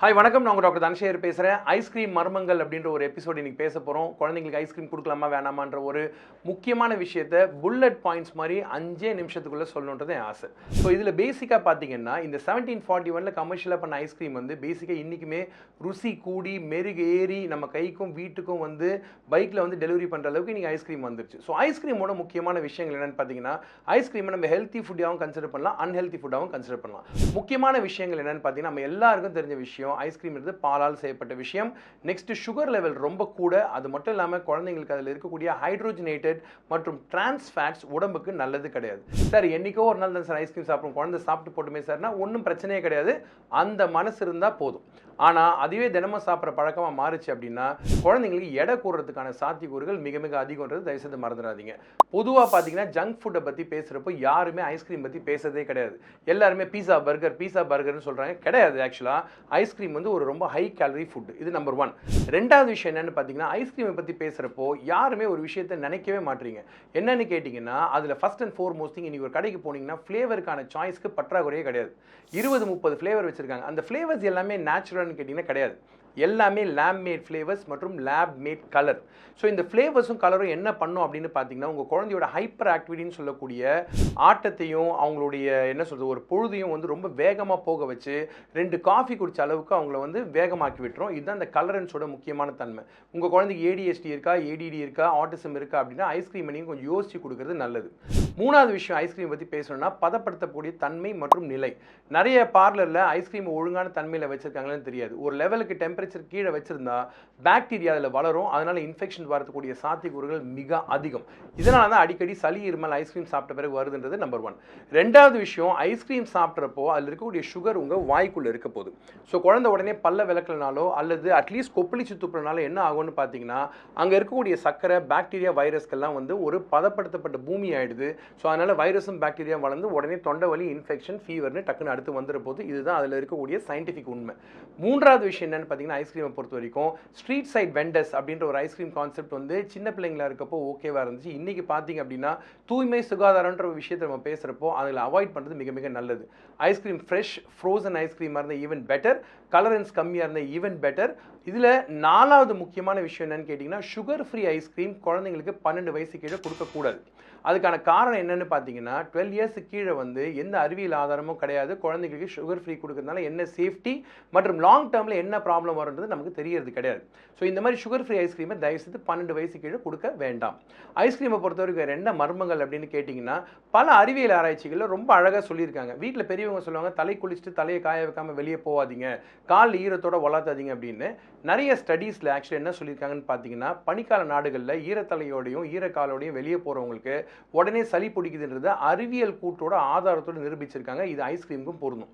Hi வணக்கம், நான் doctor Dhanasekar பேசுகிறேன். ஐஸ்கிரீம் மர்மங்கள் அப்படின்ற ஒரு எபிசோட் இன்னைக்கு பேச போகிறோம். குழந்தைங்களுக்கு ஐஸ்கிரீம் கொடுக்கலாமா வேணாமான்ற ஒரு முக்கியமான விஷயத்தை புல்லட் பாயிண்ட்ஸ் மாதிரி 5 நிமிஷத்துக்குள்ளே சொல்லணுன்றது என் ஆசை. ஸோ இதில் பேசிக்காக பார்த்தீங்கன்னா இந்த 1741 கமர்ஷியலாக பண்ண ஐஸ்கிரீம் வந்து பேசிக்காக இன்றைக்குமே ருசி கூடி மெருகு ஏறி நம்ம கைக்கும் வீட்டுக்கும் வந்து பைக்கில் வந்து டெலிவரி பண்ணுற அளவுக்கு இன்றைக்கி ஐஸ்கிரீம் வந்துருச்சு. ஸோ ஐஸ்கிரீமோட முக்கியமான விஷயங்கள் என்னென்னு பார்த்தீங்கன்னா, ஐஸ்கிரீமை நம்ம ஹெல்த்தி ஃபுட்டாகவும் கன்சிடர் பண்ணலாம், அன்ஹெல்த்தி ஃபுட்டாகவும் கன்சிடர் பண்ணலாம். முக்கியமான விஷயங்கள் என்னென்னு பார்த்தீங்கன்னா, நம்ம எல்லாருக்கும் தெரிஞ்ச விஷயம் ஐஸ்கிரீம் இருந்து பாலால் செய்யப்பட்ட விஷயம். நெக்ஸ்ட் சுகர் லெவல் ரொம்ப கூட. அது மட்டும் இல்லாமல் குழந்தைங்களுக்கு அதில் இருக்கக்கூடிய ஹைட்ரோஜனேட்டட் மற்றும் டிரான்ஸ் ஃபேட்ஸ் உடம்புக்கு நல்லது கிடையாது. சார் என்னைக்கோ ஒரு நாள் தான் சார் ஐஸ்கிரீம் சாப்பிடும், குழந்தை சாப்பிட்டு போட்டுமே சார்னா ஒன்றும் பிரச்சனையே கிடையாது. அந்த மனசு இருந்தால் போதும். ஆனால் அதுவே தினமும் சாப்பிட்ற பழக்கமாக மாறுச்சு அப்படின்னா குழந்தைங்களுக்கு எடை கூடுறதுக்கான சாத்தியக்கூறுகள் மிக மிக அதிகம்ன்றது தயவுசெய்து மறந்துடாதீங்க. பொதுவாக பார்த்தீங்கன்னா ஜங்க் ஃபுட்டை பற்றி பேசுகிறப்போ யாருமே ஐஸ்கிரீம் பற்றி பேசுறதே கிடையாது. எல்லாருமே பீஸா பர்கர்னு சொல்கிறாங்க. கிடையாது. ஆக்சுவலாக ஐஸ்கிரீம் வந்து ஒரு ரொம்ப ஹை கேலரி ஃபுட். இது நம்பர் 1. ரெண்டாவது விஷயம் என்னென்னு பார்த்தீங்கன்னா, ஐஸ்கிரீமை பற்றி பேசுகிறப்போ யாருமே ஒரு விஷயத்தை நினைக்கவே மாட்டீங்க. என்னென்னு கேட்டிங்கன்னா, அதில் ஃபர்ஸ்ட் அண்ட் ஃபோர்மோஸ்ட் திங், இன்றைக்கி ஒரு கடைக்கு போனீங்கன்னா ஃப்ளேவருக்கான சாய்ஸ்க்கு பற்றாக்குறையே கிடையாது. 20-30 ஃப்ளேவர் வச்சுருக்காங்க. அந்த ஃப்ளேவர்ஸ் எல்லாமே நேச்சுரல்னு கேட்டிங்கன்னா கிடையாது. எல்லாமே லேப் மேட் ஃப்ளேவர்ஸ் மற்றும் லேப் மேட் கலர். ஸோ இந்த ஃப்ளேவர்ஸும் கலரும் என்ன பண்ணும் அப்படின்னு பார்த்தீங்கன்னா, உங்கள் குழந்தையோட ஹைப்பர் ஆக்டிவிட்டின்னு சொல்லக்கூடிய ஆட்டத்தையும் அவங்களுடைய என்ன சொல்கிறது ஒரு பொழுதையும் வந்து ரொம்ப வேகமாக போக வச்சு 2 காஃபி குடிச்ச அளவுக்கு அவங்கள வந்து வேகமாக்கி விட்டுரும். இதுதான் இந்த கலரன்ஸோட முக்கியமான தன்மை. உங்கள் குழந்தைக்கு ADHD இருக்கா, ADD இருக்கா, ஆட்டிசம் இருக்கா அப்படின்னா ஐஸ்கிரீம் நீங்கள் கொஞ்சம் யோசிச்சு கொடுக்குறது நல்லது. மூணாவது விஷயம் ஐஸ்கிரீம் பற்றி பேசணும்னா, பதப்படுத்தக்கூடிய தன்மை மற்றும் நிலை. நிறைய பார்லரில் ஐஸ்கிரீம் ஒழுங்கான தன்மையில் வச்சுருக்காங்கன்னு தெரியாது. ஒரு லெவலுக்கு டெம்பரேச்சர் கீழே வச்சுருந்தா பாக்டீரியா அதில் வளரும். அதனால் இன்ஃபெக்ஷன் வரக்கூடிய சாத்தியக்கூறுகள் மிக அதிகம். இதனால தான் அடிக்கடி சளி இருமல் ஐஸ்கிரீம் சாப்பிட்ட பிறகு வருதுன்றது நம்பர் 1. ரெண்டாவது விஷயம், ஐஸ்கிரீம் சாப்பிட்றப்போ அதில் இருக்கக்கூடிய சுகர் உங்கள் வாய்க்குள்ளே இருக்க போகுது. ஸோ குழந்தை உடனே பல்ல விளக்கலனாலோ அல்லது அட்லீஸ்ட் கொப்பளிச்சு துப்புறனால என்ன ஆகும்னு பார்த்தீங்கன்னா, அங்கே இருக்கக்கூடிய சக்கரை பாக்டீரியா வைரஸ்கெல்லாம் வந்து ஒரு பதப்படுத்தப்பட்ட பூமி ஆகிடுது. ஸோ அதனால் வைரஸும் பாக்டீரியா வளர்ந்து உடனே தொண்டை வலி, இன்ஃபெக்ஷன், ஃபீவர்னு டக்குன்னு அடுத்து வந்துட போது. இதுதான் அதில் இருக்கக்கூடிய சயின்டிஃபிக் உண்மை. மூன்றாவது விஷயம் என்னென்னு பார்த்தீங்கன்னா, ஐஸ்கிரீமை பொறுத்த வரைக்கும் ஸ்ட்ரீட் சைட் வெண்டர்ஸ் அப்படின்ற ஒரு ஐஸ்கிரீம் கான்செப்ட் வந்து சின்ன பிள்ளைங்களா இருக்கப்போ ஓகேவாக இருந்துச்சு. இன்றைக்கி பார்த்தீங்க அப்படின்னா தூய்மை சுகாதாரன்ற ஒரு விஷயத்தை நம்ம பேசுகிறப்போ அதில் அவாய்ட் பண்ணுறது மிக மிக நல்லது. ஐஸ்கிரீம் ஃப்ரெஷ் ஃப்ரோசன் ஐஸ்கிரீமாக இருந்தால் ஈவன் பெட்டர், கலரன்ஸ் கம்மியாக இருந்தால் ஈவன் பெட்டர். இதில் 4வது முக்கியமான விஷயம் என்னென்னு கேட்டிங்கன்னா, சுகர் ஃப்ரீ ஐஸ்கிரீம் குழந்தைங்களுக்கு 12 வயசு கீழே கொடுக்கக்கூடாது. அதுக்கான காரணம் என்னென்னு பார்த்தீங்கன்னா, 12 இயர்ஸுக்கு கீழே வந்து எந்த அறிவியல் ஆதாரமும் கிடையாது. குழந்தைங்களுக்கு சுகர் ஃப்ரீ கொடுக்கறதுனால என்ன சேஃப்டி மற்றும் லாங் டேர்மில் என்ன ப்ராப்ளம் வருன்றது நமக்கு தெரியறது கிடையாது. ஸோ இந்த மாதிரி சுகர் ஃப்ரீ ஐஸ்கிரீமை தயவுசெய்து 12 வயசு கீழே கொடுக்க வேண்டாம். ஐஸ்கிரீமை பொறுத்தவரைக்கும் என்ன மர்மங்கள் அப்படின்னு கேட்டிங்கன்னா, பல அறிவியல் ஆராய்ச்சிகளில் ரொம்ப அழகாக சொல்லியிருக்காங்க. வீட்டில் பெரியவங்க சொல்லுவாங்க, தலை குளிச்சுட்டு தலையை காய வைக்காமல் வெளியே போகாதீங்க, கால் ஈரத்தோட வளர்த்தாதீங்க அப்படின்னு. நிறைய ஸ்டடீஸில் ஆக்சுவலி என்ன சொல்லியிருக்காங்கன்னு பார்த்தீங்கன்னா, பனிக்கால நாடுகளில் ஈரத்தலையோடையும் ஈரக்காலோடையும் வெளியே போகிறவங்களுக்கு உடனே சளி பிடிக்குதுன்றத அறிவியல் கூட்டோட ஆதாரத்தோடு நிரூபிச்சிருக்காங்க. இது ஐஸ்கிரீமுக்கும் பொருந்தும்.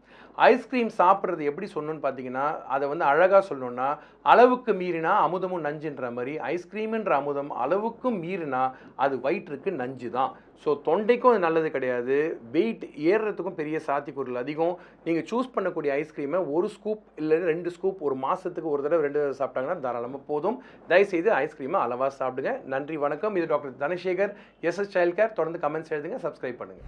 ஐஸ்கிரீம் சாப்பிட்றது எப்படி சொல்லணும்னு பார்த்தீங்கன்னா, அதை வந்து அழகாக சொல்லணும்னா, அளவுக்கு மீறினா அமுதமும் நஞ்சுன்ற மாதிரி ஐஸ்கிரீம்ன்ற அமுதம் அளவுக்கு மீறினா அது வயிற்றுக்கு நஞ்சு தான். ஸோ தொண்டைக்கும் அது நல்லது கிடையாது. வெயிட் ஏறுறதுக்கும் பெரிய சாத்தியக்கூறுகள் அதிகம். நீங்கள் சூஸ் பண்ணக்கூடிய ஐஸ்கிரீமை 1 ஸ்கூப் இல்லை 2 ஸ்கூப் ஒரு மாதத்துக்கு ஒரு தடவை 2 தடவை சாப்பிட்டாங்கன்னா தாராளமாக போதும். தயவுசெய்து ஐஸ்கிரீமை அளவாக சாப்பிடுங்க. நன்றி, வணக்கம். இது doctor Dhanasekar, SS child care. தொடர்ந்து கமெண்ட்ஸ் எழுதுங்க, சப்ஸ்கிரைப் பண்ணுங்கள்.